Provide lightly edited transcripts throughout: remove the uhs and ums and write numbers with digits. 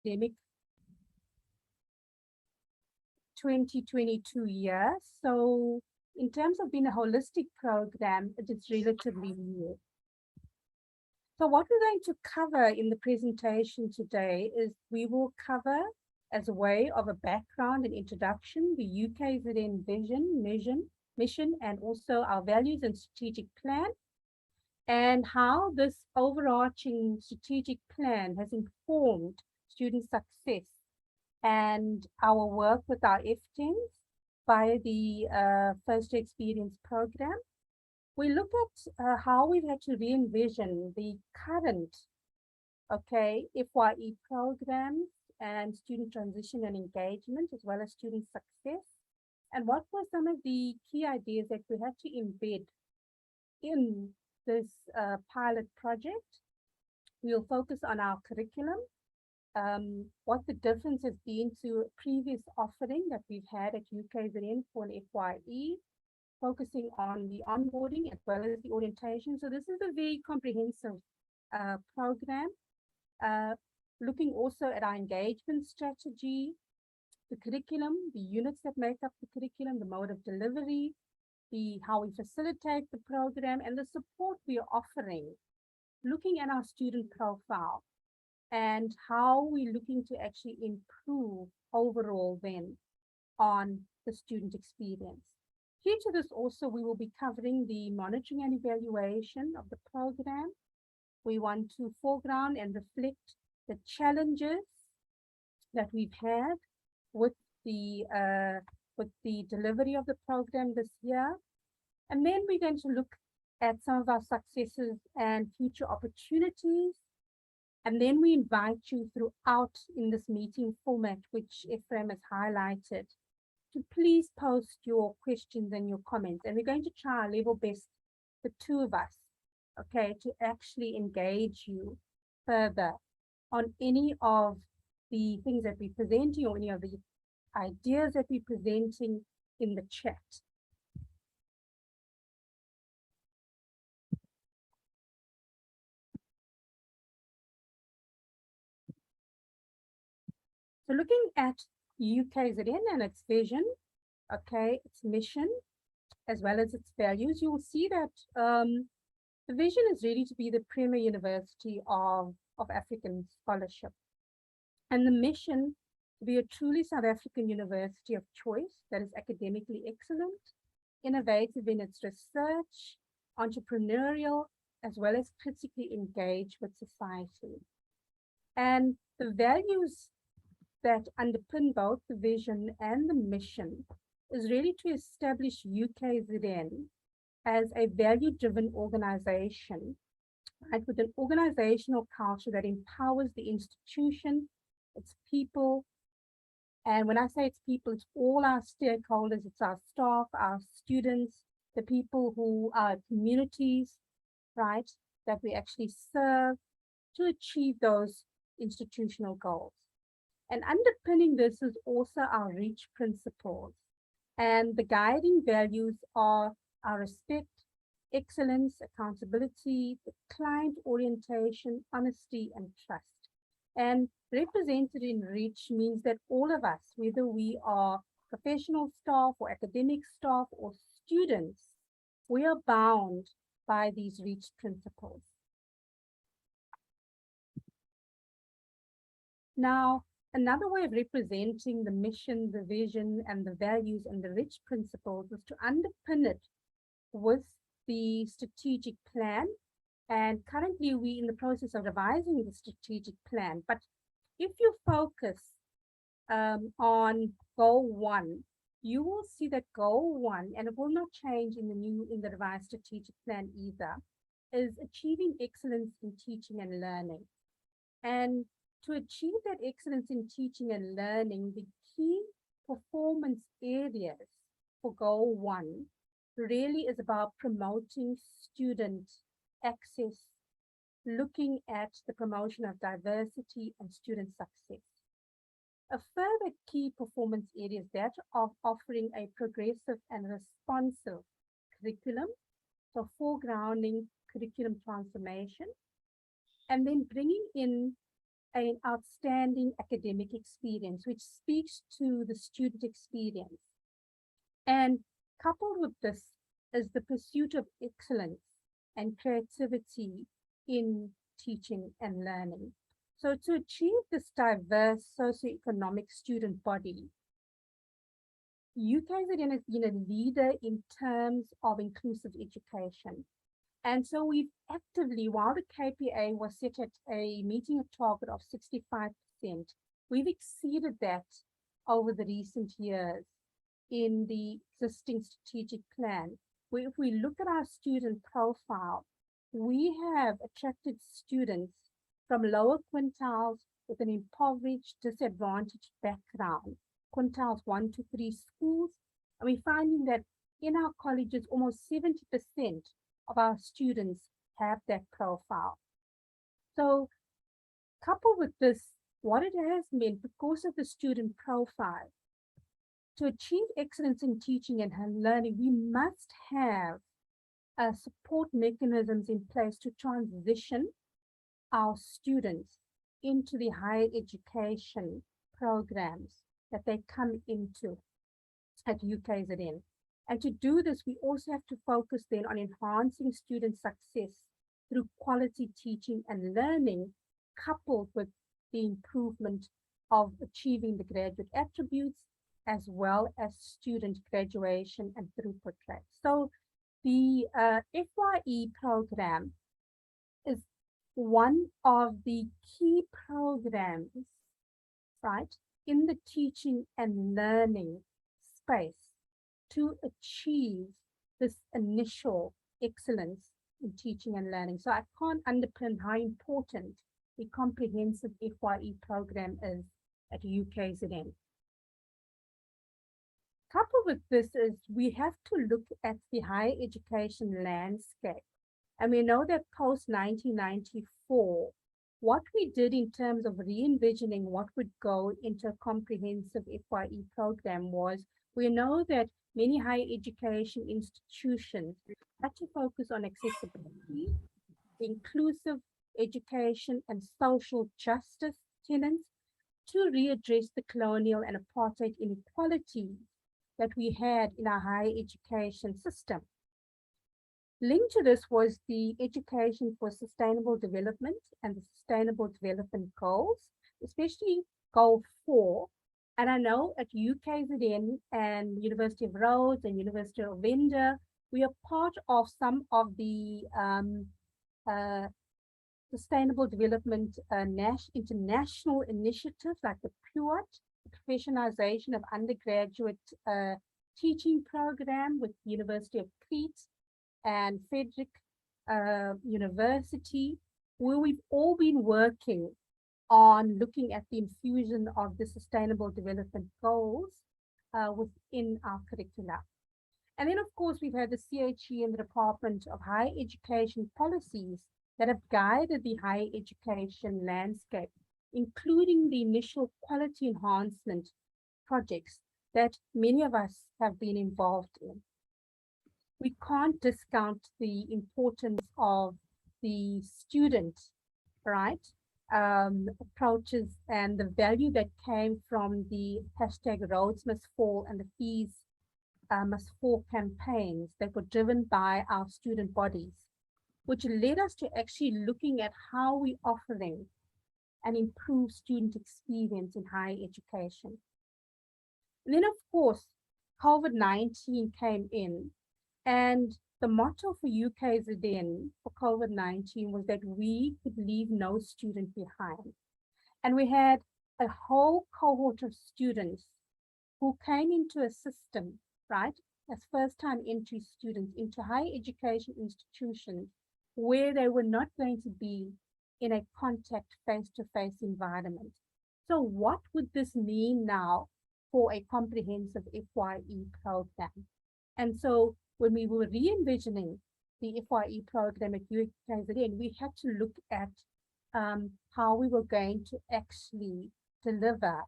academic 2022 year. So in terms of being a holistic program, it is relatively new. So what we're going to cover in the presentation today is we will cover, as a way of a background and introduction, the UKZN vision, mission, and also our values and strategic plan, and how this overarching strategic plan has informed student success and our work with our FTENs via the First Year Experience program. We look at how we've had to re-envision the current, FYE programs and student transition and engagement, as well as student success. And what were some of the key ideas that we had to embed in this pilot project? We'll focus on our curriculum, what the difference has been to a previous offering that we've had at UKZN for an FYE, focusing on the onboarding as well as the orientation. So this is a very comprehensive program, looking also at our engagement strategy, the curriculum, the units that make up the curriculum, the mode of delivery, how we facilitate the program, and the support we are offering, looking at our student profile and how we're looking to actually improve overall then on the student experience. Due to this also, we will be covering the monitoring and evaluation of the program. We want to foreground and reflect the challenges that we've had with the delivery of the program this year. And then we're going to look at some of our successes and future opportunities. And then we invite you throughout in this meeting format, which Ephraim has highlighted, to please post your questions and your comments. And we're going to try our level best, the two of us, to actually engage you further on any of the things that we're presenting or any of the ideas that we're presenting in the chat. So looking at UKZN and its vision, its mission, as well as its values, you will see that the vision is really to be the premier university of African scholarship. And the mission to be a truly South African university of choice that is academically excellent, innovative in its research, entrepreneurial, as well as critically engaged with society. And the values that underpin both the vision and the mission is really to establish UKZN as a value-driven organization, right, with an organizational culture that empowers the institution, its people. And when I say it's people, it's all our stakeholders, it's our staff, our students, the people who are communities, right, that we actually serve to achieve those institutional goals. And underpinning this is also our REACH principles. And the guiding values are our respect, excellence, accountability, the client orientation, honesty, and trust. And represented in REACH means that all of us, whether we are professional staff or academic staff or students, we are bound by these REACH principles. Now, another way of representing the mission, the vision, and the values and the REACH principles is to underpin it with the strategic plan. And currently we're in the process of revising the strategic plan. But if you focus on goal 1, you will see that goal 1, and it will not change in the revised strategic plan either, is achieving excellence in teaching and learning. And to achieve that excellence in teaching and learning, the key performance areas for goal 1 really is about promoting student access, looking at the promotion of diversity and student success. A further key performance area is that of offering a progressive and responsive curriculum, so foregrounding curriculum transformation, and then bringing in an outstanding academic experience, which speaks to the student experience. And coupled with this is the pursuit of excellence and creativity in teaching and learning. So to achieve this diverse socioeconomic student body, UKZN has been a leader in terms of inclusive education. And so we've actively, while the KPA was set at a meeting a target of 65%, we've exceeded that over the recent years in the existing strategic plan, where if we look at our student profile, we have attracted students from lower quintiles with an impoverished, disadvantaged background, quintiles 1 to 3 schools. And we're finding that in our colleges, almost 70% of our students have that profile. So coupled with this, what it has meant, because of the student profile, to achieve excellence in teaching and learning, we must have support mechanisms in place to transition our students into the higher education programs that they come into at UKZN. And to do this, we also have to focus then on enhancing student success through quality teaching and learning, coupled with the improvement of achieving the graduate attributes, as well as student graduation and throughput rates. So the FYE program is one of the key programs, right, in the teaching and learning space to achieve this initial excellence in teaching and learning. So I can't underpin how important the comprehensive FYE program is at UKZN. Coupled with this is we have to look at the higher education landscape. And we know that post 1994, what we did in terms of re-envisioning what would go into a comprehensive FYE program was, we know that many higher education institutions had to focus on accessibility, inclusive education, and social justice tenets to readdress the colonial and apartheid inequalities that we had in our higher education system. Linked to this was the Education for Sustainable Development and the Sustainable Development Goals, especially Goal 4. And I know at UKZN and University of Rhodes and University of Venda, we are part of some of the Sustainable Development international initiatives like the PUAT, professionalization of undergraduate teaching program with University of Crete and Frederick University, where we've all been working on looking at the infusion of the Sustainable Development Goals within our curricula. And then, of course, we've had the CHE and the Department of Higher Education policies that have guided the higher education landscape, including the initial quality enhancement projects that many of us have been involved in. We can't discount the importance of the student, right, approaches and the value that came from the hashtag Roads Must Fall and the Fees Must Fall campaigns that were driven by our student bodies, which led us to actually looking at how we offering and improve student experience in higher education. And then, of course, COVID-19 came in, and the motto for UKZN for COVID-19 was that we could leave no student behind. And we had a whole cohort of students who came into a system, right, as first-time entry students into higher education institutions where they were not going to be in a contact face-to-face environment. So what would this mean now for a comprehensive FYE program? And so when we were re-envisioning the FYE program at UKZN, we had to look at how we were going to actually deliver,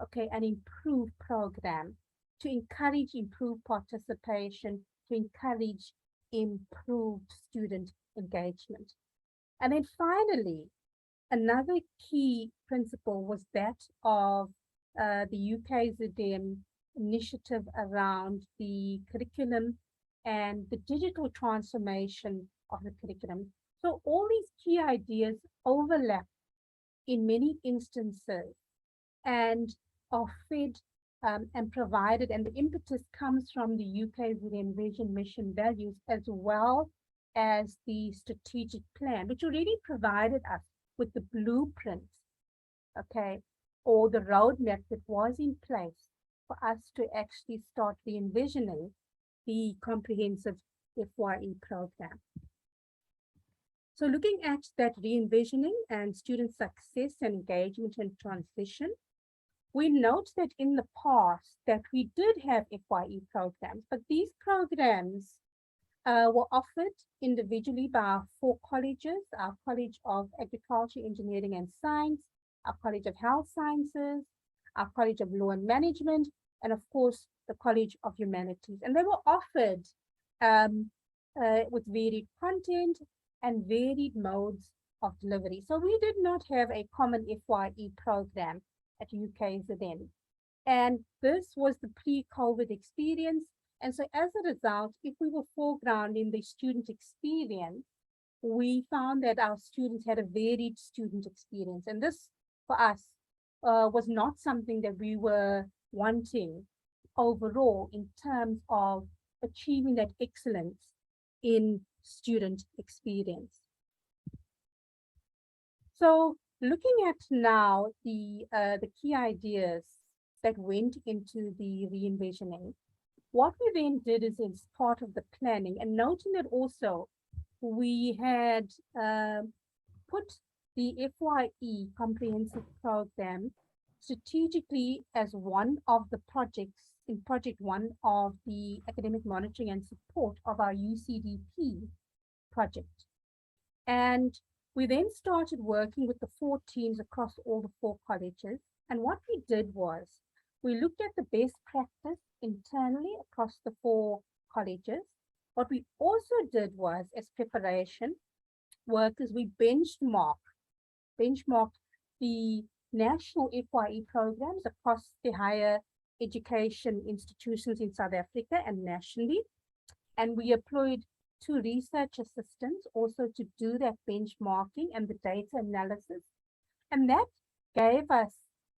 okay, an improved program to encourage improved participation, to encourage improved student engagement. And then finally, another key principle was that of the UKZN initiative around the curriculum and the digital transformation of the curriculum. So all these key ideas overlap in many instances and are fed and provided, and the impetus comes from the UKZN vision, mission, values, as well as the strategic plan, which already provided us with the blueprint, okay, or the roadmap that was in place for us to actually start re-envisioning the comprehensive FYE program. So looking at that re-envisioning and student success and engagement and transition, we note that in the past that we did have FYE programs, but these programs were offered individually by our 4 colleges: our College of Agriculture, Engineering and Science, our College of Health Sciences, our College of Law and Management, and of course, the College of Humanities. And they were offered with varied content and varied modes of delivery. So we did not have a common FYE program at UKZN. And this was the pre-COVID experience. And so as a result, if we were foregrounding the student experience, we found that our students had a varied student experience. And this, for us, was not something that we were wanting overall in terms of achieving that excellence in student experience. So looking at now the key ideas that went into the re-envisioning, what we then did is, as part of the planning, and noting that also we had put the FYE comprehensive program strategically as one of the projects in project 1 of the academic monitoring and support of our UCDP project. And we then started working with the 4 teams across all the 4 colleges. And what we did was we looked at the best practice internally across the 4 colleges. What we also did was, as preparation work, is we benchmarked the national FYE programs across the higher education institutions in South Africa and nationally. And we employed 2 research assistants also to do that benchmarking and the data analysis. And that gave us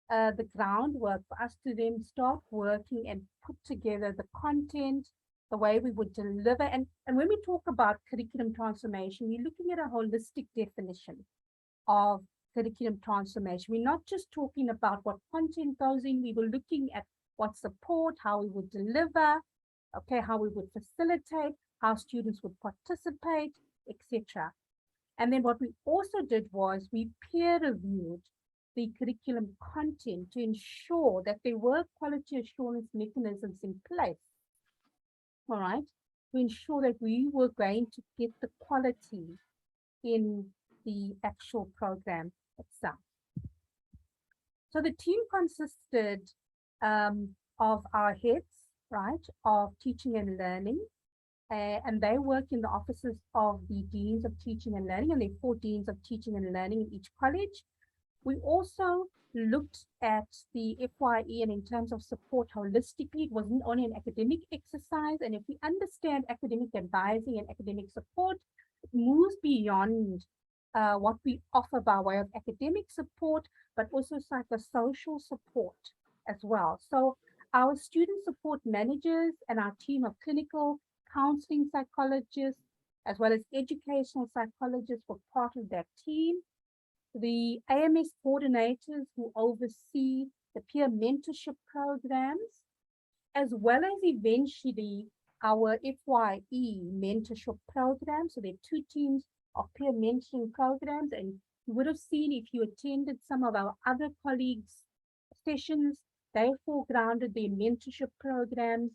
the groundwork for us to then start working and put together the content, the way we would deliver. And when we talk about curriculum transformation, we're looking at a holistic definition of curriculum transformation. We're not just talking about what content goes in, we were looking at what support, how we would deliver, okay, how we would facilitate, how students would participate, etc. And then what we also did was we peer reviewed the curriculum content to ensure that there were quality assurance mechanisms in place, all right, to ensure that we were going to get the quality in the actual program itself. So the team consisted of our heads, right, of teaching and learning, and they work in the offices of the deans of teaching and learning, and there are 4 deans of teaching and learning in each college. We also looked at the FYE and in terms of support holistically. It wasn't only an academic exercise, and if we understand academic advising and academic support, it moves beyond what we offer by way of academic support, but also psychosocial support as well. So our student support managers and our team of clinical counseling psychologists, as well as educational psychologists, were part of that team. The AMS coordinators who oversee the peer mentorship programs, as well as eventually our FYE mentorship program. So there are 2 teams of peer mentoring programs, and you would have seen if you attended some of our other colleagues' sessions, they foregrounded their mentorship programs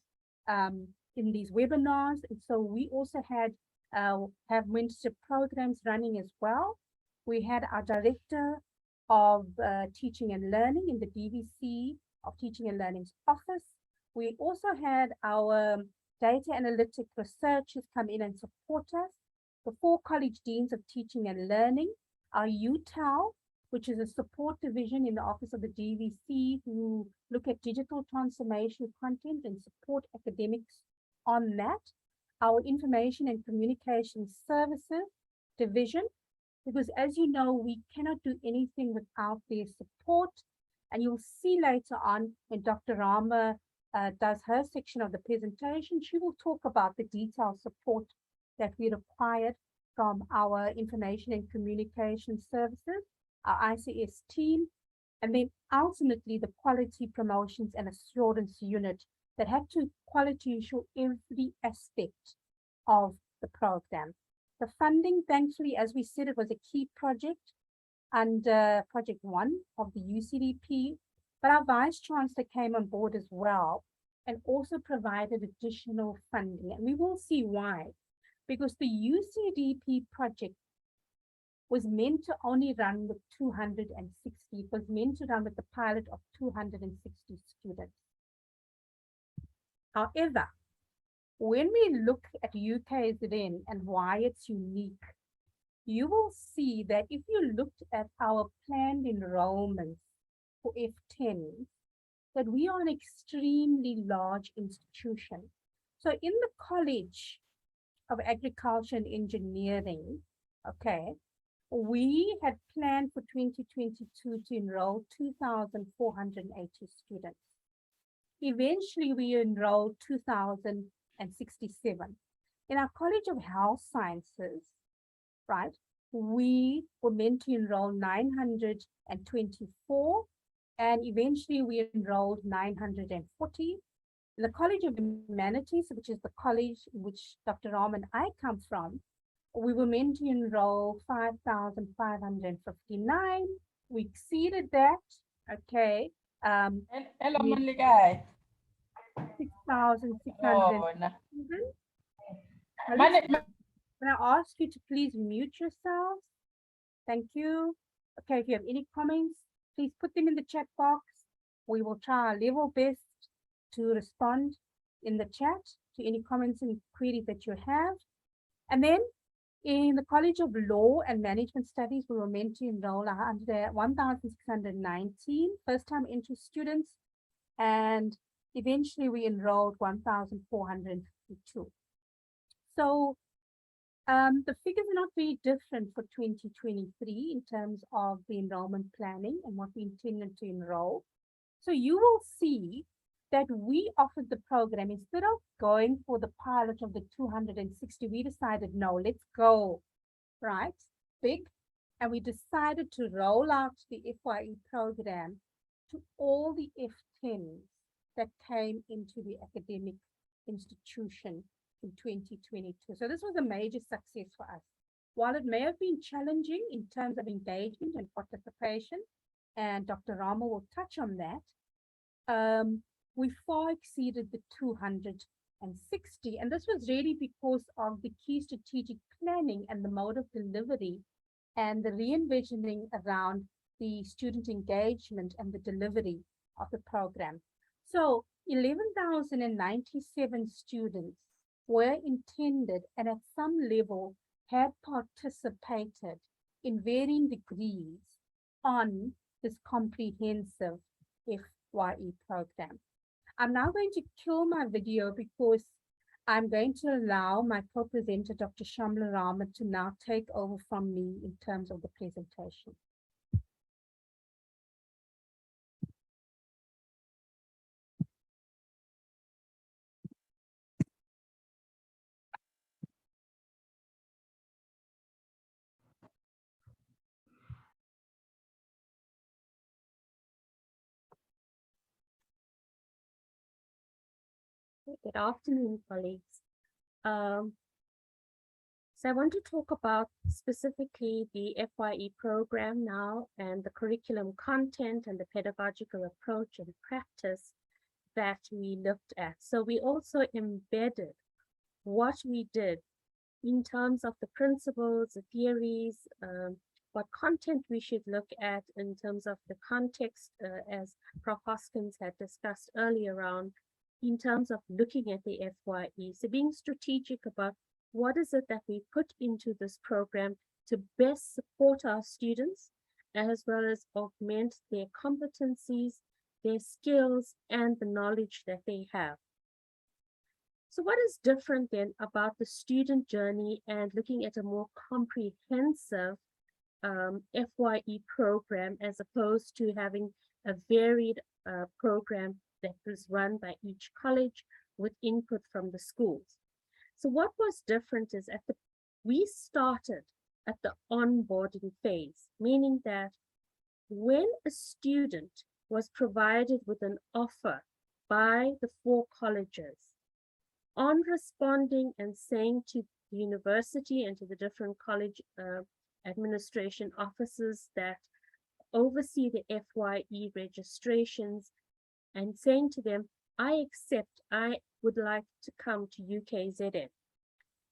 in these webinars. And so we also had have mentorship programs running as well. We had our director of teaching and learning in the DVC of Teaching and Learning's office. We also had our data analytic researchers come in and support us. The 4 college deans of teaching and learning, our UTAL which is a support division in the office of the DVC who look at digital transformation content and support academics on that. Our information and communication services division, because as you know, we cannot do anything without their support. And you'll see later on when Dr. Rama does her section of the presentation, she will talk about the detailed support that we required from our information and communication services, our ICS team, and then ultimately the quality promotions and assurance unit that had to quality ensure every aspect of the program. The funding, thankfully, as we said, it was a key project under project 1 of the UCDP, but our Vice Chancellor came on board as well and also provided additional funding. And we will see why, because the UCDP project was meant to only run with 260. It was meant to run with the pilot of 260 students. However, when we look at UKZN and why it's unique, you will see that if you looked at our planned enrollments for F10, that we are an extremely large institution. So in the College of Agriculture and Engineering, okay, we had planned for 2022 to enroll 2,480 students. Eventually, we enrolled 2,067. In our College of Health Sciences, right, we were meant to enroll 924, and eventually we enrolled 940. In the College of Humanities, which is the college in which Dr. Rama and I come from, we were meant to enroll 5,559. We exceeded that, okay. Hello, Manligay. 6,600. Can I ask you to please mute yourselves? Thank you. Okay, if you have any comments, please put them in the chat box. We will try our level best to respond in the chat to any comments and queries that you have. And then in the College of Law and Management Studies, we were meant to enroll 1,619 first-time entry students, and eventually we enrolled 1,452. So the figures are not very different for 2023 in terms of the enrollment planning and what we intended to enroll. So you will see that we offered the program, instead of going for the pilot of the 260, we decided, no, let's go, right, big. And we decided to roll out the FYE program to all the F10s that came into the academic institution in 2022. So this was a major success for us. While it may have been challenging in terms of engagement and participation, and Dr. Rama will touch on that, we far exceeded the 260. And this was really because of the key strategic planning and the mode of delivery and the re-envisioning around the student engagement and the delivery of the program. So 11,097 students were intended and at some level had participated in varying degrees on this comprehensive FYE program. I'm now going to kill my video because I'm going to allow my co-presenter, Dr. Shamla Rama, to now take over from me in terms of the presentation. Good afternoon, colleagues. So I want to talk about specifically the FYE program now and the curriculum content and the pedagogical approach and practice that we looked at. So we also embedded what we did in terms of the principles, the theories, what content we should look at in terms of the context, as Prof. Hoskins had discussed earlier on, in terms of looking at the FYE. So being strategic about what is it that we put into this program to best support our students as well as augment their competencies, their skills, and the knowledge that they have. So what is different then about the student journey and looking at a more comprehensive FYE program as opposed to having a varied program that was run by each college with input from the schools? So what was different is we started at the onboarding phase, meaning that when a student was provided with an offer by the 4 colleges, on responding and saying to the university and to the different college administration offices that oversee the FYE registrations and saying to them, I accept, I would like to come to UKZN.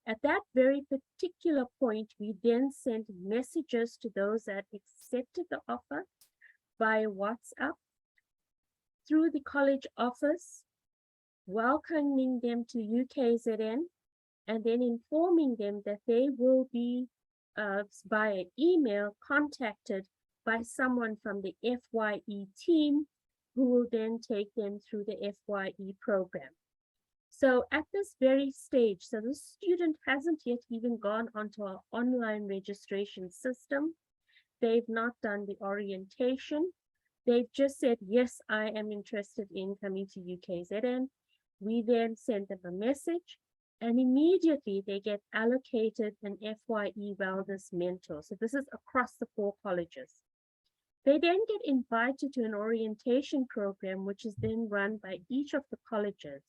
At that very particular point, we then sent messages to those that accepted the offer via WhatsApp through the college office, welcoming them to UKZN, and then informing them that they will be via email contacted by someone from the FYE team who will then take them through the FYE program. So at this very stage, so the student hasn't yet even gone onto our online registration system. They've not done the orientation. They've just said, yes, I am interested in coming to UKZN. We then send them a message and immediately they get allocated an FYE wellness mentor. So this is across the 4 colleges. They then get invited to an orientation program, which is then run by each of the colleges.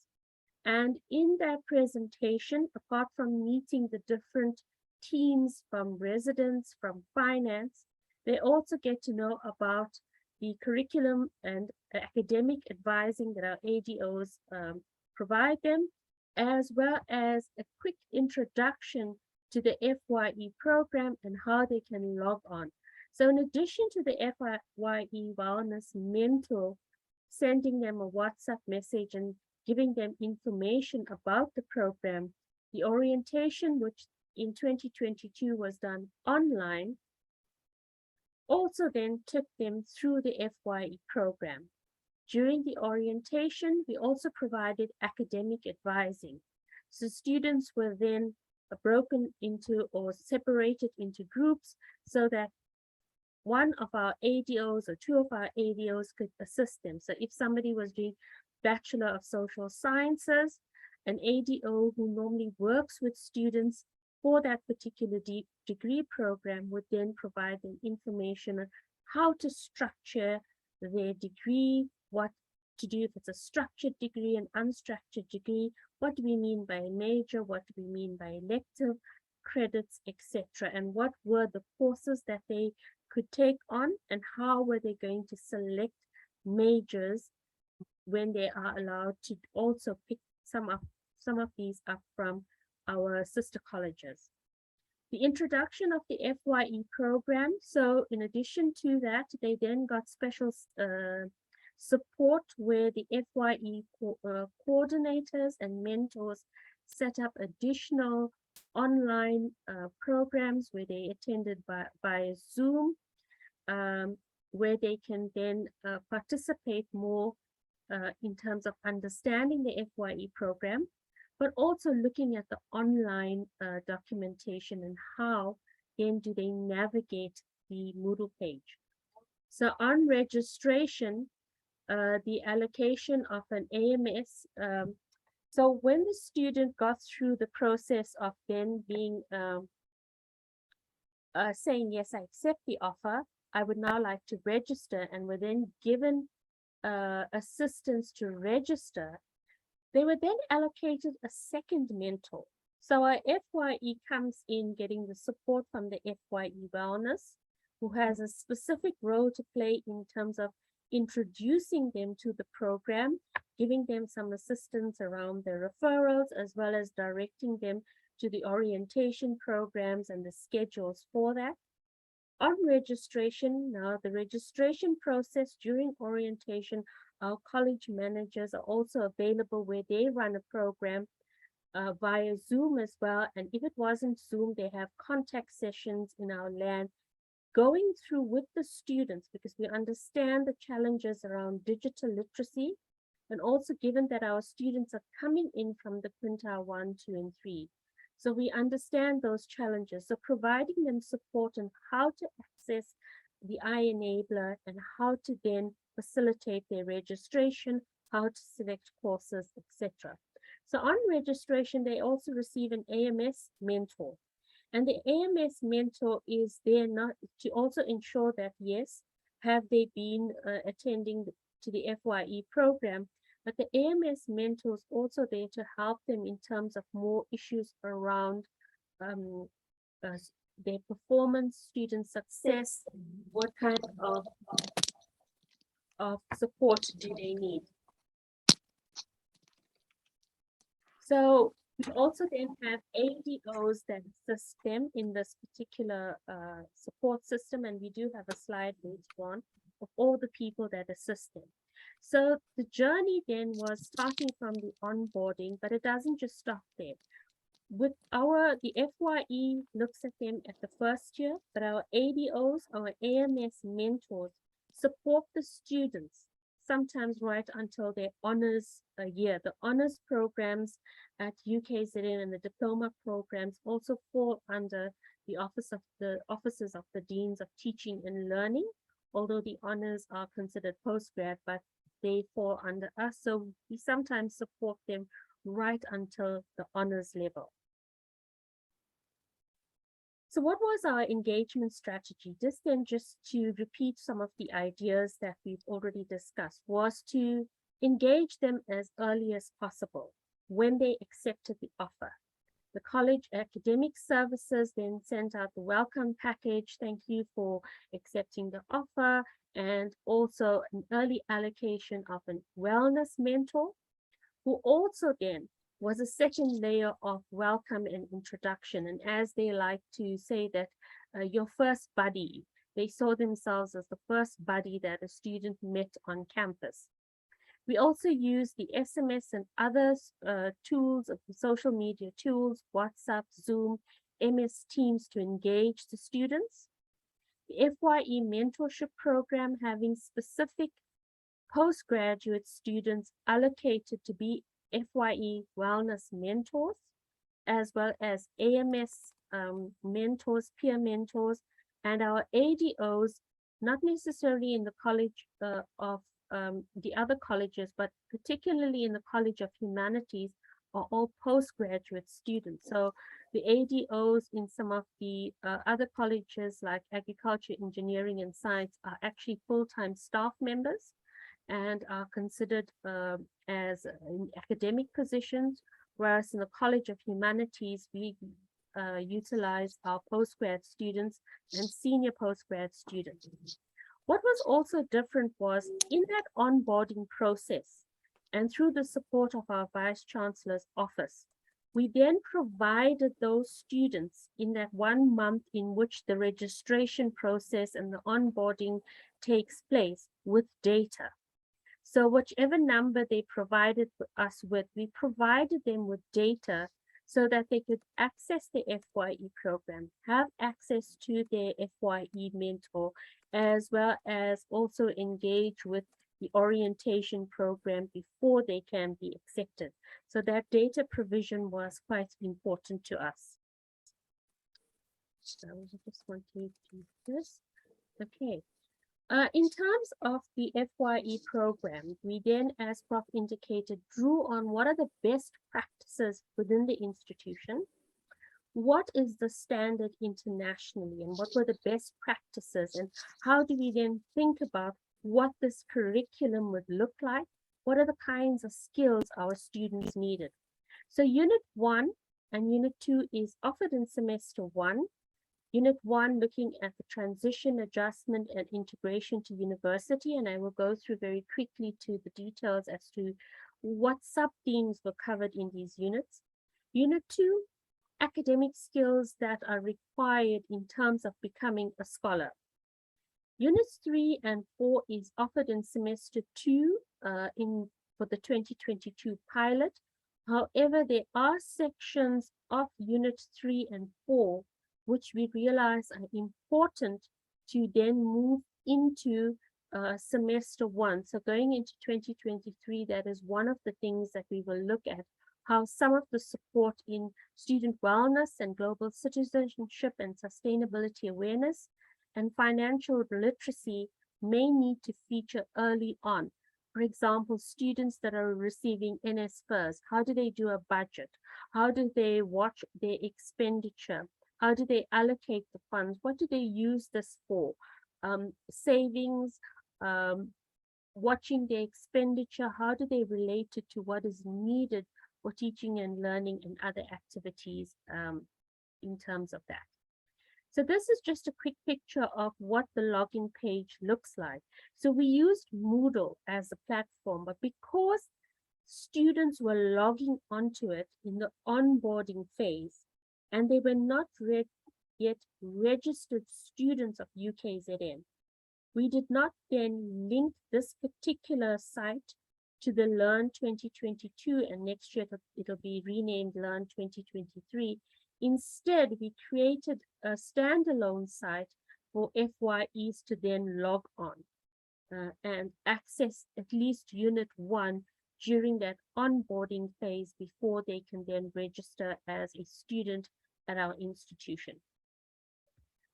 And in that presentation, apart from meeting the different teams from residents, from finance, they also get to know about the curriculum and academic advising that our ADOs provide them, as well as a quick introduction to the FYE program and how they can log on. So in addition to the FYE Wellness Mentor, sending them a WhatsApp message and giving them information about the program, the orientation, which in 2022 was done online, also then took them through the FYE program. During the orientation, we also provided academic advising. So students were then broken into or separated into groups so that one of our ADOs or 2 of our ADOs could assist them. So if somebody was doing Bachelor of Social Sciences, an ADO who normally works with students for that particular degree program would then provide them information on how to structure their degree, what to do if it's a structured degree, an unstructured degree, what do we mean by a major, what do we mean by elective credits, etc., and what were the courses that they could take on and how were they going to select majors when they are allowed to also pick some of these up from our sister colleges. The introduction of the FYE program. So in addition to that, they then got special support where the FYE coordinators and mentors set up additional online programs where they attended by Zoom, where they can then participate more in terms of understanding the FYE program, but also looking at the online documentation and how then do they navigate the Moodle page. So on registration, the allocation of an AMS, so when the student got through the process of then being saying, yes, I accept the offer, I would now like to register, and were then given assistance to register, they were then allocated a second mentor. So our FYE comes in getting the support from the FYE Wellness, who has a specific role to play in terms of introducing them to the program, giving them some assistance around their referrals, as well as directing them to the orientation programs and the schedules for that. On registration, now the registration process during orientation, our college managers are also available where they run a program via Zoom as well. And if it wasn't Zoom, they have contact sessions in our LAN going through with the students, because we understand the challenges around digital literacy, and also given that our students are coming in from the quintile 1, 2, and 3. So we understand those challenges. So providing them support on how to access the I-enabler and how to then facilitate their registration, how to select courses, etc. So on registration, they also receive an AMS mentor. And the AMS mentor is there not to also ensure that, yes, have they been attending to the FYE program, but the AMS mentor is also there to help them in terms of more issues around their performance, student success, what kind of support do they need. So we also then have ADOs that assist them in this particular support system, and we do have a slide later on of all the people that assist them. So the journey then was starting from the onboarding, but it doesn't just stop there. With the FYE looks at them at the first year, but our ADOs, our AMS mentors, support the students sometimes right until their honors year. The honors programs at UKZN and the diploma programs also fall under the offices of the deans of teaching and learning, although the honors are considered postgrad, but they fall under us. So we sometimes support them right until the honors level. So what was our engagement strategy? Just to repeat some of the ideas that we've already discussed, was to engage them as early as possible when they accepted the offer. The college academic services then sent out the welcome package. Thank you for accepting the offer, and also an early allocation of a wellness mentor, who also then was a second layer of welcome and introduction. And as they like to say that your first buddy, they saw themselves as the first buddy that a student met on campus. We also use the SMS and other tools of the social media tools, WhatsApp, Zoom, MS Teams, to engage the students. The FYE mentorship program, having specific postgraduate students allocated to be FYE wellness mentors, as well as AMS mentors, peer mentors, and our ADOs, not necessarily in the College of the other colleges, but particularly in the College of Humanities, are all postgraduate students. So the ADOs in some of the other colleges like agriculture, engineering, and science are actually full-time staff members and are considered as in academic positions, whereas in the College of Humanities, we utilize our postgrad students and senior postgrad students. What was also different was in that onboarding process, and through the support of our Vice Chancellor's office, we then provided those students in that 1 month in which the registration process and the onboarding takes place with data. So whichever number they provided us with, we provided them with data so that they could access the FYE program, have access to their FYE mentor, as well as also engage with the orientation program before they can be accepted. So that data provision was quite important to us. So I just want to do this. Okay. In terms of the FYE program, we then, as Prof indicated, drew on what are the best practices within the institution, what is the standard internationally, and what were the best practices, and how do we then think about what this curriculum would look like, what are the kinds of skills our students needed. So Unit 1 and Unit 2 is offered in semester 1. Unit 1 looking at the transition, adjustment, and integration to university, and I will go through very quickly to the details as to what sub-themes were covered in these units. Unit 2, academic skills that are required in terms of becoming a scholar. Units 3 and 4 is offered in semester 2 for the 2022 pilot. However, there are sections of Unit 3 and 4 which we realize are important to then move into semester one. So going into 2023, that is one of the things that we will look at, how some of the support in student wellness and global citizenship and sustainability awareness and financial literacy may need to feature early on. For example, students that are receiving NSFERS, how do they do a budget? How do they watch their expenditure? How do they allocate the funds? What do they use this for? Savings, watching their expenditure, how do they relate it to what is needed for teaching and learning and other activities in terms of that. So this is just a quick picture of what the login page looks like. So we used Moodle as a platform, but because students were logging onto it in the onboarding phase, and they were not yet registered students of UKZN, we did not then link this particular site to the Learn 2022, and next year it'll be renamed Learn 2023. Instead, we created a standalone site for FYEs to then log on and access at least Unit 1 during that onboarding phase before they can then register as a student at our institution.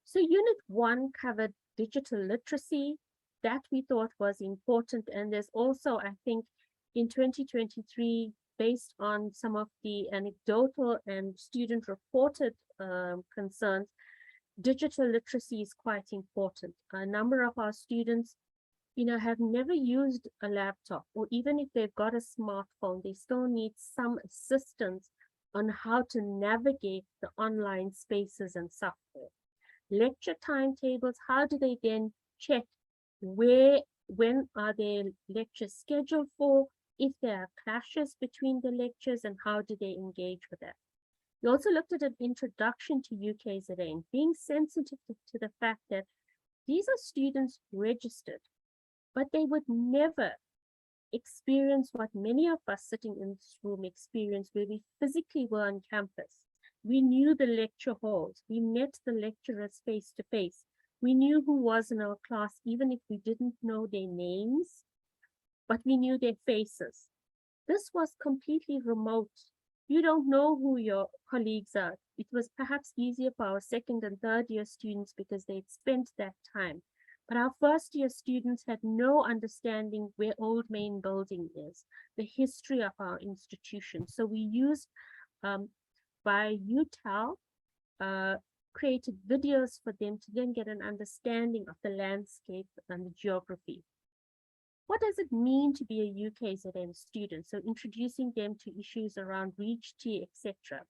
So Unit 1 covered digital literacy. That we thought was important, and there's also, I think, in 2023, based on some of the anecdotal and student reported concerns, digital literacy is quite important. A number of our students, have never used a laptop, or even if they've got a smartphone, they still need some assistance on how to navigate the online spaces and software. Lecture timetables, how do they then check when are their lectures scheduled for, if there are clashes between the lectures, and how do they engage with that? We also looked at an introduction to UKZN, being sensitive to the fact that these are students registered, but they would never experience what many of us sitting in this room experience, where we physically were on campus. We knew the lecture halls, we met the lecturers face to face. We knew who was in our class, even if we didn't know their names, but we knew their faces. This was completely remote. You don't know who your colleagues are. It was perhaps easier for our second and third year students because they'd spent that time. But our first year students had no understanding where Old Main Building is, the history of our institution. So we used, by UTAL, created videos for them to then get an understanding of the landscape and the geography. What does it mean to be a UKZN student? So introducing them to issues around REACH, etc.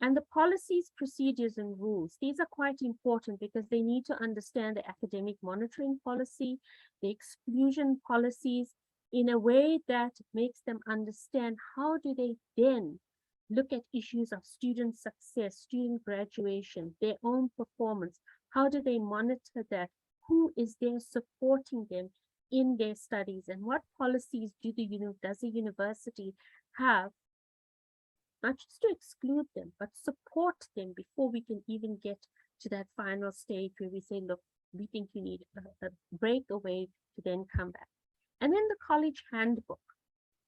And the policies, procedures, and rules. These are quite important because they need to understand the academic monitoring policy, the exclusion policies, in a way that makes them understand how do they then look at issues of student success, student graduation, their own performance. How do they monitor that? Who is there supporting them in their studies? And what policies does the university have, not just to exclude them, but support them before we can even get to that final stage where we say, look, we think you need a breakaway to then come back. And then the college handbook.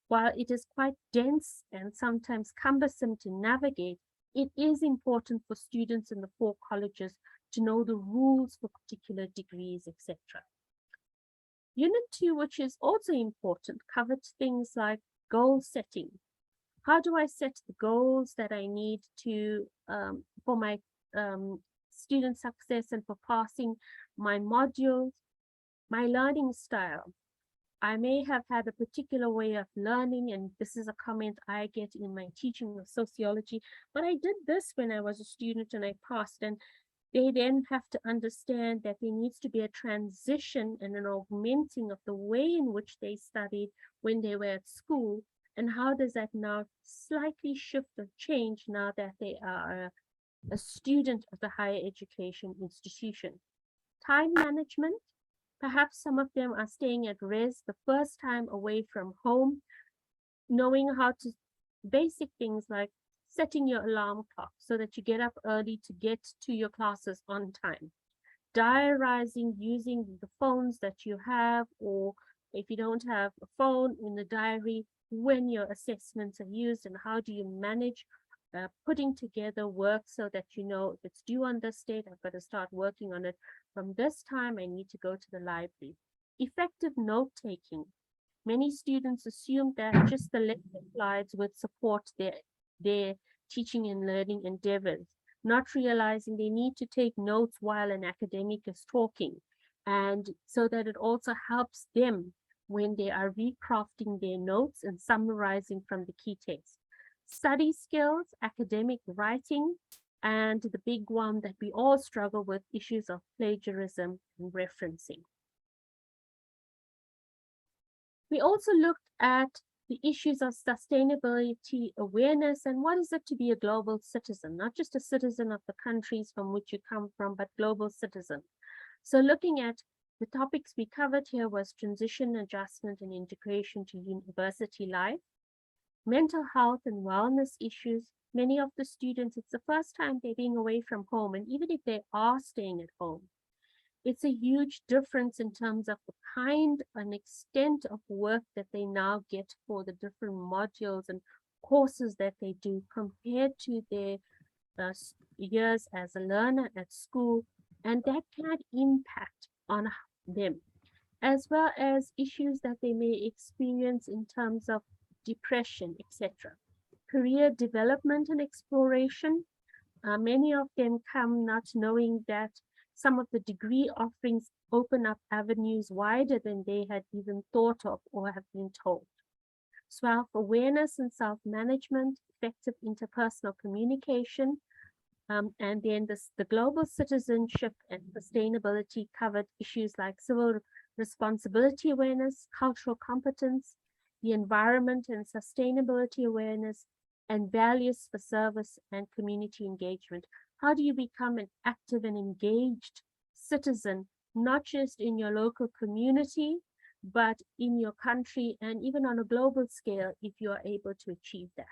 While it is quite dense and sometimes cumbersome to navigate, it is important for students in the 4 colleges to know the rules for particular degrees, etc. Unit 2, which is also important, covered things like goal setting. How do I set the goals that I need to for my student success and for passing my modules, my learning style? I may have had a particular way of learning, and this is a comment I get in my teaching of sociology, but I did this when I was a student and I passed, and they then have to understand that there needs to be a transition and an augmenting of the way in which they studied when they were at school, and how does that now slightly shift or change now that they are a student of the higher education institution. Time management. Perhaps some of them are staying at res the first time away from home, knowing how to basic things like setting your alarm clock so that you get up early to get to your classes on time. diarizing using the phones that you have, or if you don't have a phone, in the diary when your assessments are used, and how do you manage putting together work so that you know if it's due on this date, I've got to start working on it from this time, I need to go to the library. Effective note-taking. Many students assume that just the lecture slides would support their teaching and learning endeavors, not realizing they need to take notes while an academic is talking, and so that it also helps them when they are recrafting their notes and summarizing from the key text. Study skills, academic writing, and the big one that we all struggle with, issues of plagiarism and referencing. We also looked at the issues of sustainability awareness and what is it to be a global citizen, not just a citizen of the countries from which you come from, but global citizen. So looking at the topics we covered here was transition, adjustment, and integration to university life, mental health and wellness issues. Many of the students, it's the first time they're being away from home, and even if they are staying at home, it's a huge difference in terms of the kind and extent of work that they now get for the different modules and courses that they do compared to their years as a learner at school, and that can impact on them, as well as issues that they may experience in terms of depression, etc. Career development and exploration. Many of them come not knowing that some of the degree offerings open up avenues wider than they had even thought of or have been told. Self-awareness and self-management, effective interpersonal communication, and then the global citizenship and sustainability covered issues like civil responsibility awareness, cultural competence, the environment and sustainability awareness, and values for service and community engagement. How do you become an active and engaged citizen, not just in your local community, but in your country and even on a global scale if you are able to achieve that?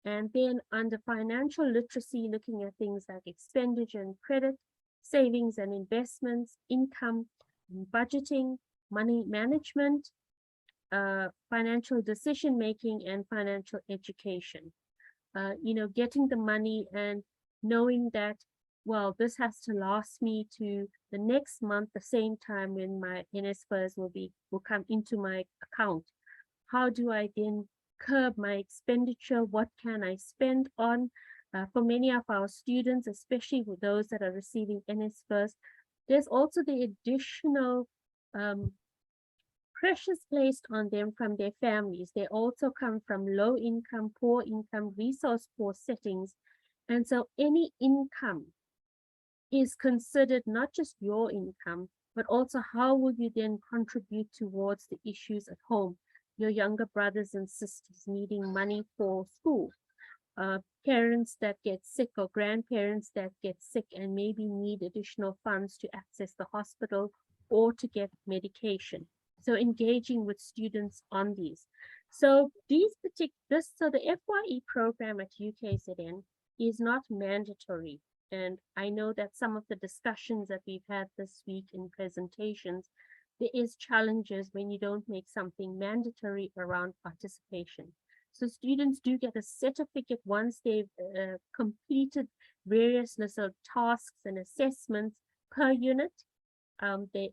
And then under financial literacy, looking at things like expenditure and credit, savings and investments, income, budgeting, money management, financial decision-making, and financial education. Getting the money and knowing that, well, this has to last me to the next month, the same time when my NSFAs will come into my account. How do I then curb my expenditure? What can I spend on? For many of our students, especially with those that are receiving NSFAs, there's also the additional pressures placed on them from their families. They also come from low income, poor income, resource poor settings. And so any income is considered not just your income, but also how will you then contribute towards the issues at home, your younger brothers and sisters needing money for school, parents that get sick or grandparents that get sick and maybe need additional funds to access the hospital or to get medication. So engaging with students on these. So the FYE program at UKZN is not mandatory. And I know that some of the discussions that we've had this week in presentations, there is challenges when you don't make something mandatory around participation. So students do get a certificate once they've completed various little tasks and assessments per unit. They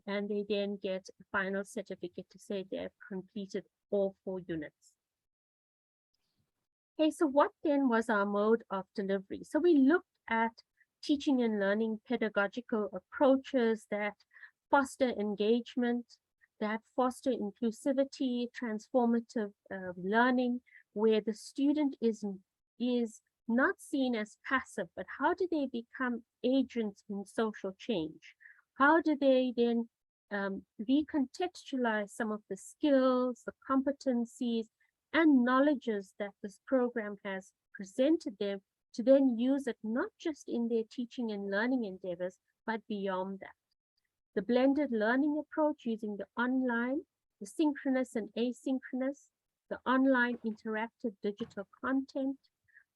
then get a final certificate to say they've completed all 4 units. Okay, so what then was our mode of delivery? So we looked at teaching and learning pedagogical approaches that foster engagement, that foster inclusivity, transformative learning, where the student is not seen as passive, but how do they become agents in social change? How do they then recontextualize some of the skills, the competencies, and knowledges that this program has presented them to then use it not just in their teaching and learning endeavors, but beyond that? The blended learning approach using the online, the synchronous and asynchronous, the online interactive digital content,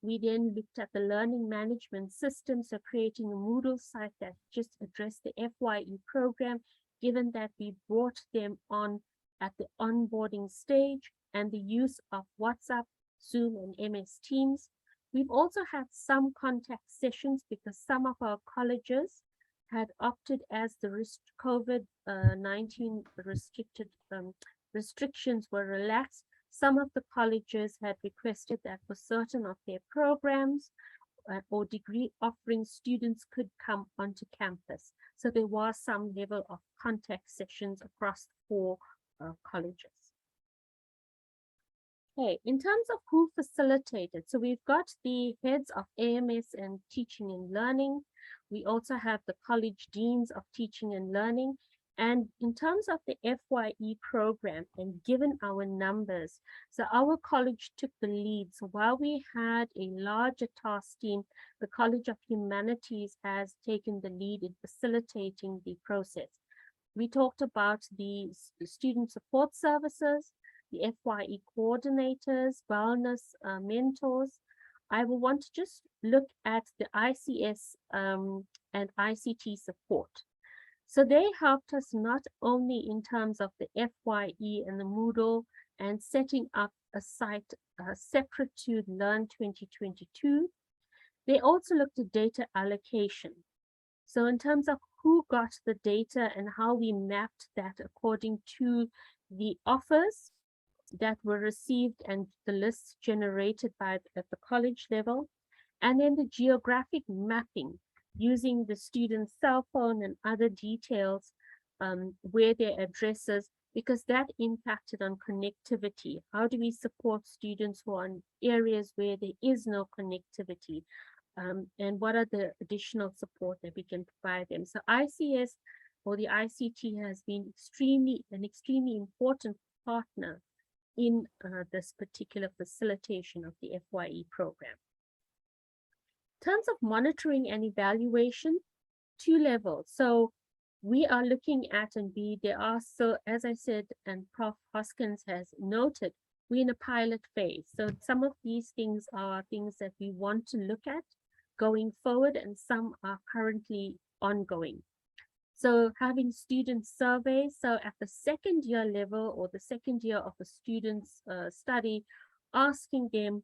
We then looked at the learning management system, so creating a Moodle site that just addressed the FYE program, given that we brought them on at the onboarding stage, and the use of WhatsApp, Zoom, and MS Teams. We've also had some contact sessions because some of our colleges had opted, as the COVID-19 restrictions were relaxed. Some of the colleges had requested that for certain of their programs or degree offering, students could come onto campus. So there was some level of contact sessions across the 4 colleges. Okay, in terms of who facilitated, so we've got the heads of AMS and teaching and learning. We also have the college deans of teaching and learning. And in terms of the FYE program, and given our numbers, so our college took the lead. So while we had a larger task team, the College of Humanities has taken the lead in facilitating the process. We talked about the student support services, the FYE coordinators, wellness mentors. I will want to just look at the ICS and ICT support. So they helped us not only in terms of the FYE and the Moodle and setting up a site separate to Learn 2022, they also looked at data allocation. So in terms of who got the data and how we mapped that according to the offers that were received and the lists generated at the college level, and then the geographic mapping using the student's cell phone and other details where their addresses, because that impacted on connectivity. How do we support students who are in areas where there is no connectivity? And what are the additional support that we can provide them? So ICS or the ICT has been an extremely important partner in this particular facilitation of the FYE program. In terms of monitoring and evaluation, 2 levels. So we are looking at, and there are, so as I said, and Prof. Hoskins has noted, we're in a pilot phase. So some of these things are things that we want to look at going forward, and some are currently ongoing. So having student surveys, so at the 2nd year level or the 2nd year of a student's study, asking them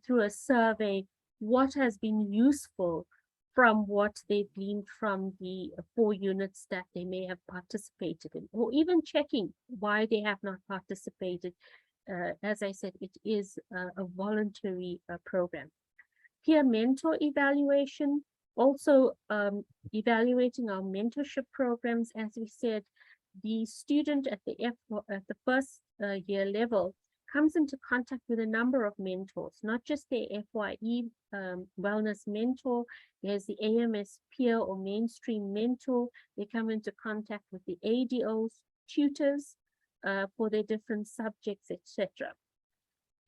through a survey what has been useful from what they've gleaned from the 4 units that they may have participated in, or even checking why they have not participated. As I said, it is a voluntary program. Peer mentor evaluation, also evaluating our mentorship programs. As we said, the student at the 1st year level comes into contact with a number of mentors, not just the FYE wellness mentor. There's the AMS peer or mainstream mentor. They come into contact with the ADOs, tutors for their different subjects, etc.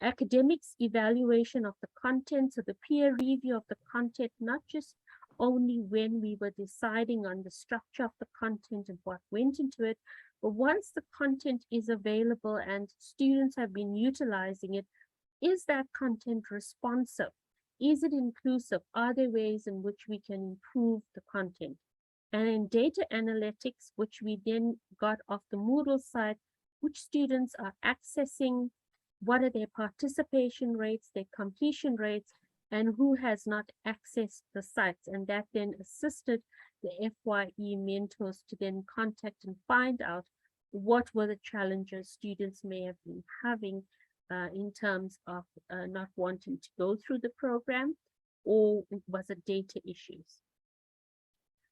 Academics evaluation of the content, so the peer review of the content, not just only when we were deciding on the structure of the content and what went into it, but once the content is available and students have been utilizing it, is that content responsive? Is it inclusive? Are there ways in which we can improve the content? And in data analytics, which we then got off the Moodle side, which students are accessing, what are their participation rates, their completion rates, and who has not accessed the sites, and that then assisted the FYE mentors to then contact and find out what were the challenges students may have been having in terms of not wanting to go through the program, or was it data issues.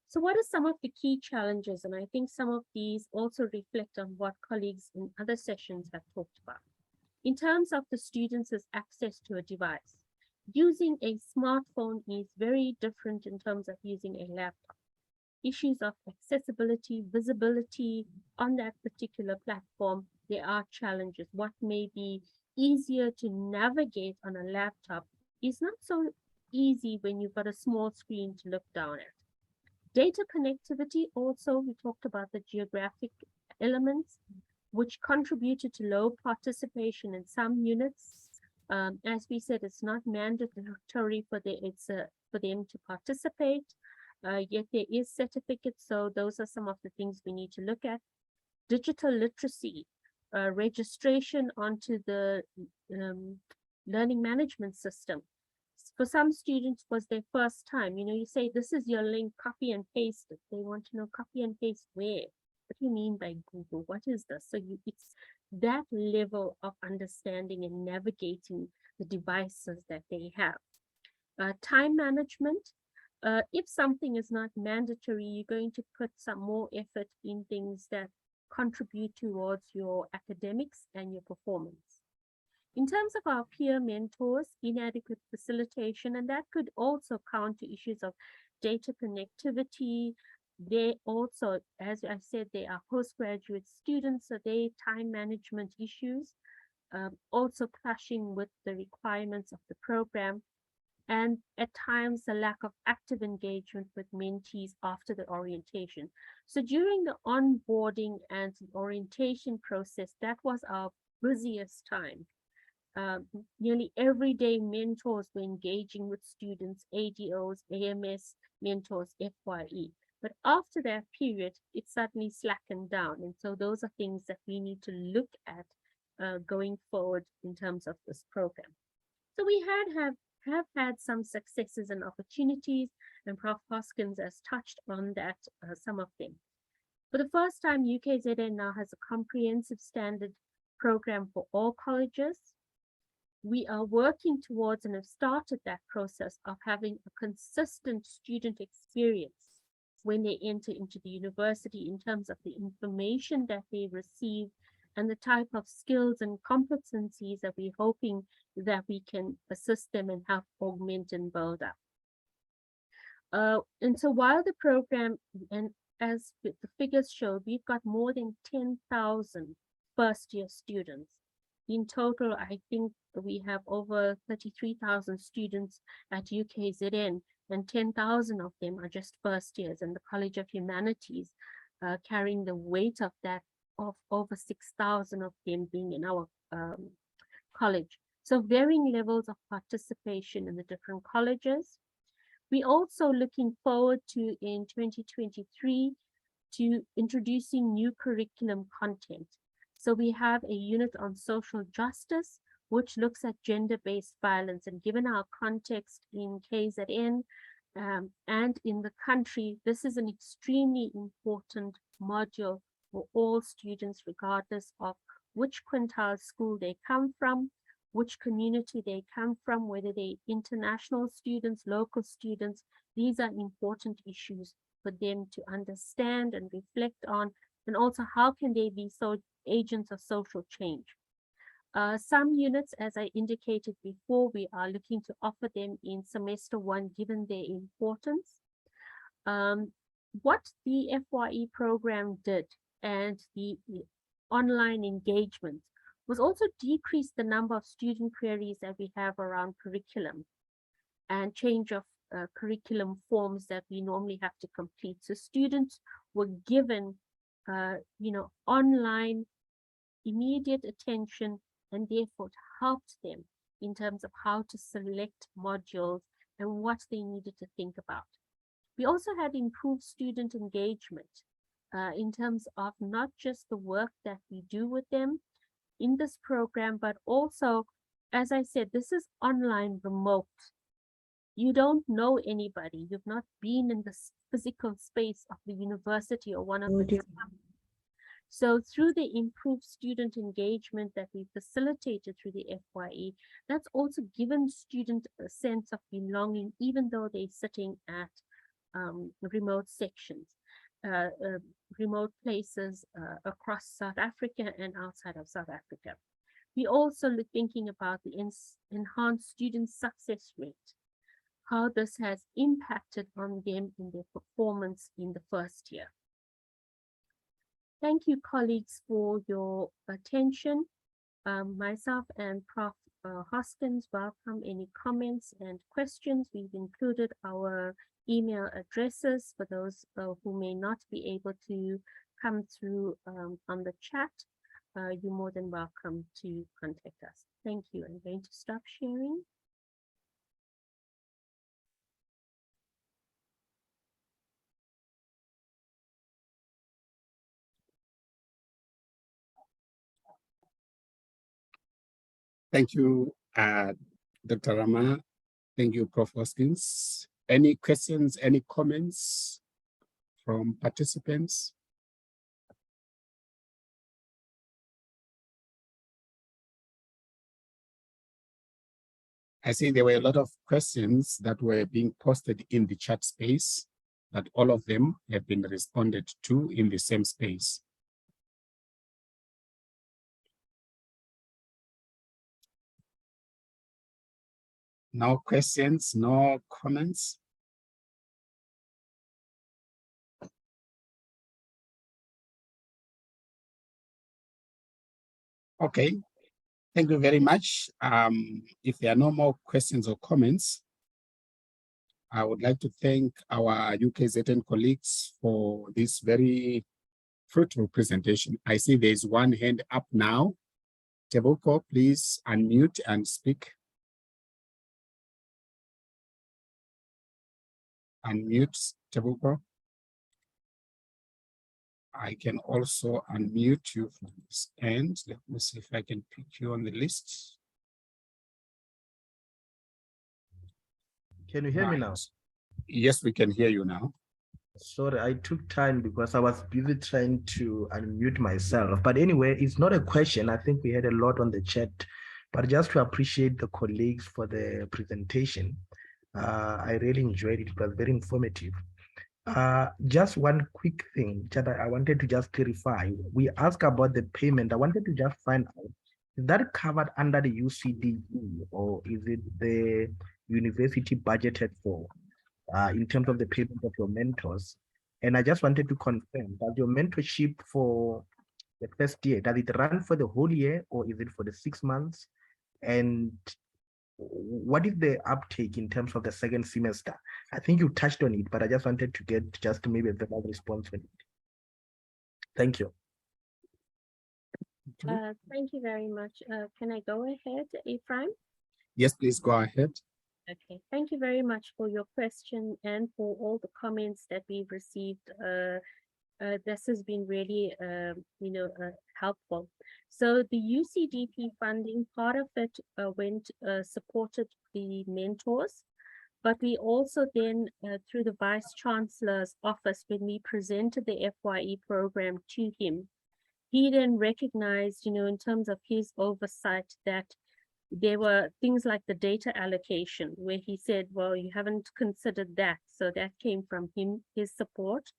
So what are some of the key challenges? And I think some of these also reflect on what colleagues in other sessions have talked about. In terms of the students' access to a device, using a smartphone is very different in terms of using a laptop. Issues of accessibility, visibility on that particular platform, there are challenges. What may be easier to navigate on a laptop is not so easy when you've got a small screen to look down at. Data connectivity also, we talked about the geographic elements, which contributed to low participation in some units. As we said, it's not mandatory for for them to participate, yet there is certificates. So those are some of the things we need to look at. Digital literacy, registration onto the learning management system. For some students was their first time. You know, you say, this is your link, copy and paste it. They want to know copy and paste where? What do you mean by Google? What is this? So it's that level of understanding and navigating the devices that they have. Time management. If something is not mandatory, you're going to put some more effort in things that contribute towards your academics and your performance. In terms of our peer mentors, inadequate facilitation, and that could also count to issues of data connectivity. They also, as I said, they are postgraduate students, so they time management issues, also clashing with the requirements of the program, and at times the lack of active engagement with mentees after the orientation. So during the onboarding and orientation process, that was our busiest time. Nearly every day mentors were engaging with students, ADOs, AMS mentors, FYE. But after that period, it suddenly slackened down. And so those are things that we need to look at going forward in terms of this program. So we have had some successes and opportunities, and Prof. Hoskins has touched on that, some of them. For the first time, UKZN now has a comprehensive standard program for all colleges. We are working towards and have started that process of having a consistent student experience when they enter into the university in terms of the information that they receive and the type of skills and competencies that we're hoping that we can assist them and help augment and build up. And so while the program, and as the figures show, we've got more than 10,000 first-year students. In total, I think we have over 33,000 students at UKZN, and 10,000 of them are just first years, and the College of Humanities carrying the weight of that, of over 6,000 of them being in our college. So varying levels of participation in the different colleges. We're also looking forward to, in 2023, to introducing new curriculum content. So we have a unit on social justice, which looks at gender-based violence. And given our context in KZN and in the country, this is an extremely important module for all students, regardless of which quintile school they come from, which community they come from, whether they're international students, local students. These are important issues for them to understand and reflect on, and also how can they be agents of social change. Some units, as I indicated before, we are looking to offer them in semester 1, given their importance. What the FYE program did, and the online engagement, was also decrease the number of student queries that we have around curriculum and change of curriculum forms that we normally have to complete. So students were given online immediate attention, and therefore it helped them in terms of how to select modules and what they needed to think about. We also had improved student engagement in terms of not just the work that we do with them in this program, but also, as I said, this is online remote. You don't know anybody. You've not been in the physical space of the university or one of the. So through the improved student engagement that we facilitated through the FYE, that's also given students a sense of belonging, even though they're sitting at remote sections, remote places across South Africa and outside of South Africa. We also thinking about the enhanced student success rate, how this has impacted on them in their performance in the first year. Thank you, colleagues, for your attention. Myself and Prof. Hoskins welcome any comments and questions. We've included our email addresses for those who may not be able to come through on the chat. you're more than welcome to contact us. Thank you. I'm going to stop sharing. Thank you, Dr. Rama. Thank you, Prof. Hoskins. Any questions, any comments from participants? I see there were a lot of questions that were being posted in the chat space, but all of them have been responded to in the same space. No questions, no comments? Okay, thank you very much. If there are no more questions or comments, I would like to thank our UKZN colleagues for this very fruitful presentation. I see there's one hand up now. Tebuko, please unmute and speak. Unmute, Tebuko. I can also unmute you from this end. Let me see if I can pick you on the list. Can you hear me now? Yes, we can hear you now. Sorry, I took time because I was busy trying to unmute myself. But anyway, it's not a question. I think we had a lot on the chat, but just to appreciate the colleagues for the presentation. I really enjoyed it. It was very informative. Just one quick thing that I wanted to just clarify. We asked about the payment. I wanted to just find out, is that covered under the UCDE or is it the university budgeted for in terms of the payment of your mentors? And I just wanted to confirm that your mentorship for the first year, does it run for the whole year or is it for the 6 months? And what is the uptake in terms of the second semester? I think you touched on it, but I just wanted to get just maybe a verbal response on it. Thank you. Thank you very much. Can I go ahead, Ephraim? Yes, please go ahead. Okay, thank you very much for your question and for all the comments that we've received. This has been really, helpful. So the UCDP funding, part of it supported the mentors, but we also then, through the Vice Chancellor's office, when we presented the FYE program to him, he then recognized, in terms of his oversight, that there were things like the data allocation, where he said, well, you haven't considered that. So that came from him, his support.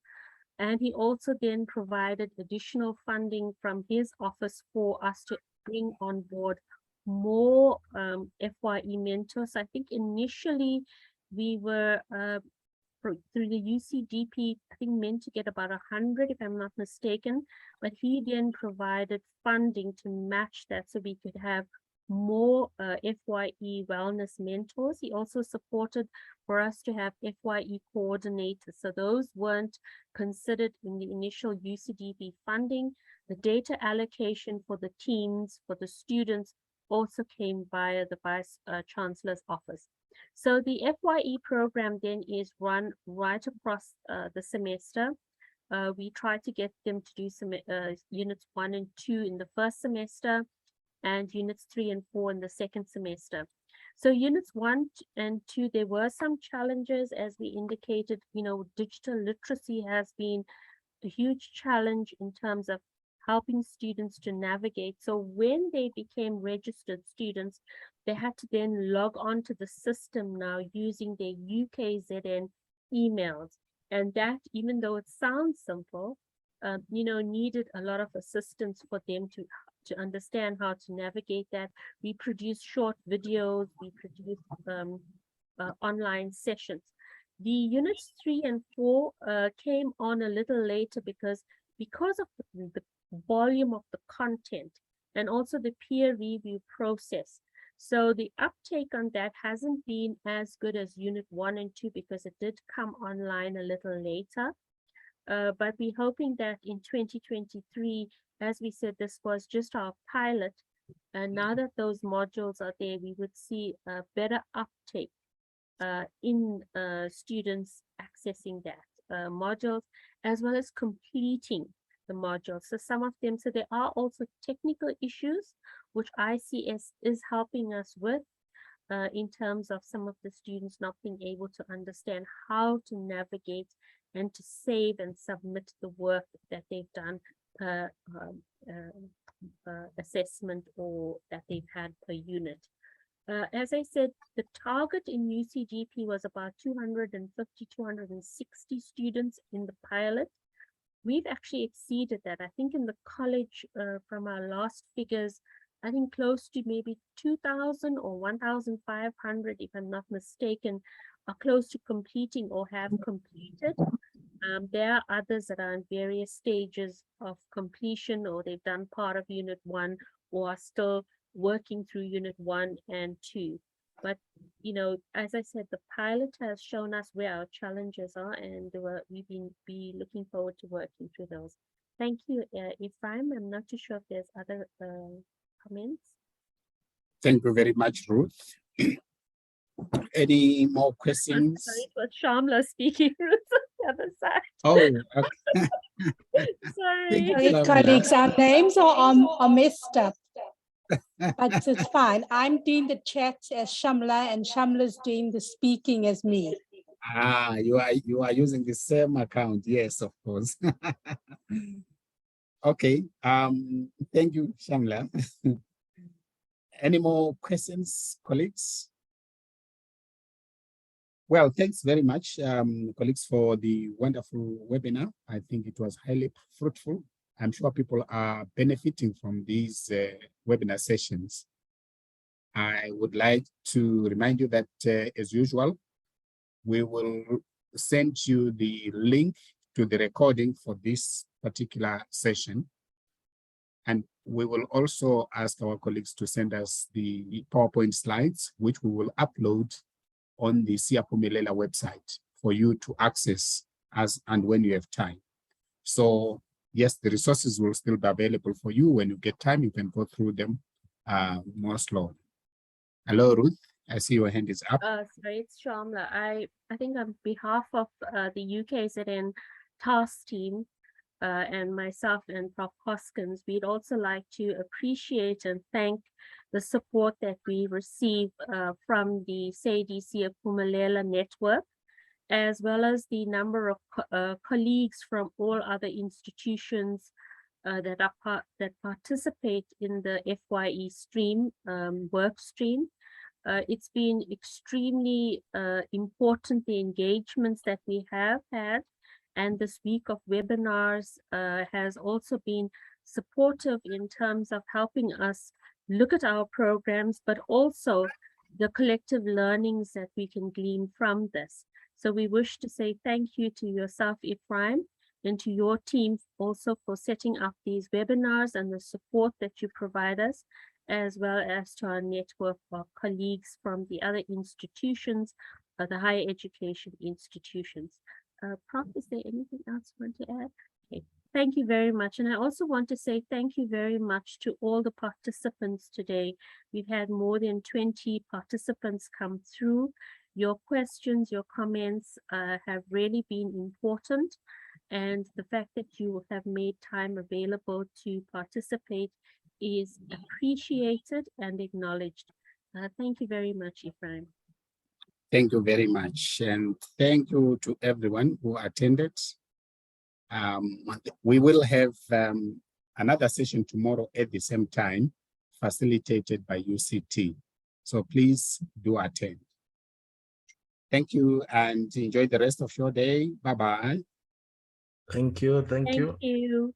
And he also then provided additional funding from his office for us to bring on board more FYE mentors. I think initially we were, through the UCDP, I think meant to get about 100, if I'm not mistaken, but he then provided funding to match that so we could have more FYE wellness mentors. He also supported for us to have FYE coordinators. So those weren't considered in the initial UCDP funding. The data allocation for the teams, for the students, also came via the Vice Chancellor's office. So the FYE program then is run right across the semester. We try to get them to do some units 1 and 2 in the first semester, and units 3 and 4 in the second semester. So units 1 and 2, there were some challenges, as we indicated. Digital literacy has been a huge challenge in terms of helping students to navigate. So when they became registered students, they had to then log on to the system now using their UKZN emails. And that, even though it sounds simple, needed a lot of assistance for them to understand how to navigate that. We produce short videos, we produce online sessions. The units 3 and 4 came on a little later because of the volume of the content and also the peer review process. So the uptake on that hasn't been as good as unit 1 and 2 because it did come online a little later. But we're hoping that in 2023, as we said, this was just our pilot. And now that those modules are there, we would see a better uptake in students accessing that modules, as well as completing the modules. So some of them, so there are also technical issues, which ICS is helping us with in terms of some of the students not being able to understand how to navigate and to save and submit the work that they've done per assessment or that they've had per unit. As I said, the target in UCGP was about 250, 260 students in the pilot. We've actually exceeded that. I think in the college, from our last figures, I think close to maybe 2,000 or 1,500, if I'm not mistaken, are close to completing or have completed. There are others that are in various stages of completion, or they've done part of Unit 1 or are still working through Unit 1 and 2. But, you know, as I said, the pilot has shown us where our challenges are, and we've been looking forward to working through those. Thank you, Ephraim. I'm not too sure if there's other comments. Thank you very much, Ruth. Any more questions? Sorry, it was Shamla speaking on the other side. Oh, okay. Thank you, Sorry. Shamla. Colleagues, our names are messed up, but it's fine. I'm doing the chat as Shamla, and Shamla's doing the speaking as me. Ah, you are using the same account. Yes, of course. Okay. Thank you, Shamla. Any more questions, colleagues? Well, thanks very much, colleagues, for the wonderful webinar. I think it was highly fruitful. I'm sure people are benefiting from these webinar sessions. I would like to remind you that, as usual, we will send you the link to the recording for this particular session. And we will also ask our colleagues to send us the PowerPoint slides, which we will upload on the Siaphumelela website for you to access as and when you have time. So yes, the resources will still be available for you. When you get time, you can go through them more slowly. Hello, Ruth. I see your hand is up. Sorry, it's Shamla. I think on behalf of the UKZN task team and myself and Prof Hoskins, we'd also like to appreciate and thank the support that we receive from the Siaphumelela network, as well as the number of colleagues from all other institutions that participate in the FYE stream, work stream. It's been extremely important, the engagements that we have had, and this week of webinars has also been supportive in terms of helping us look at our programs, but also the collective learnings that we can glean from this. So we wish to say thank you to yourself, Ephraim, and to your team also for setting up these webinars and the support that you provide us, as well as to our network of colleagues from the other institutions, the higher education institutions. Prof, is there anything else you want to add? Okay, thank you very much. And I also want to say thank you very much to all the participants today. We've had more than 20 participants come through. Your questions, your comments have really been important. And the fact that you have made time available to participate is appreciated and acknowledged. Thank you very much, Ephraim. Thank you very much. And thank you to everyone who attended. We will have another session tomorrow at the same time, facilitated by UCT. So please do attend. Thank you and enjoy the rest of your day. Bye-bye. Thank you. Thank you. Thank you.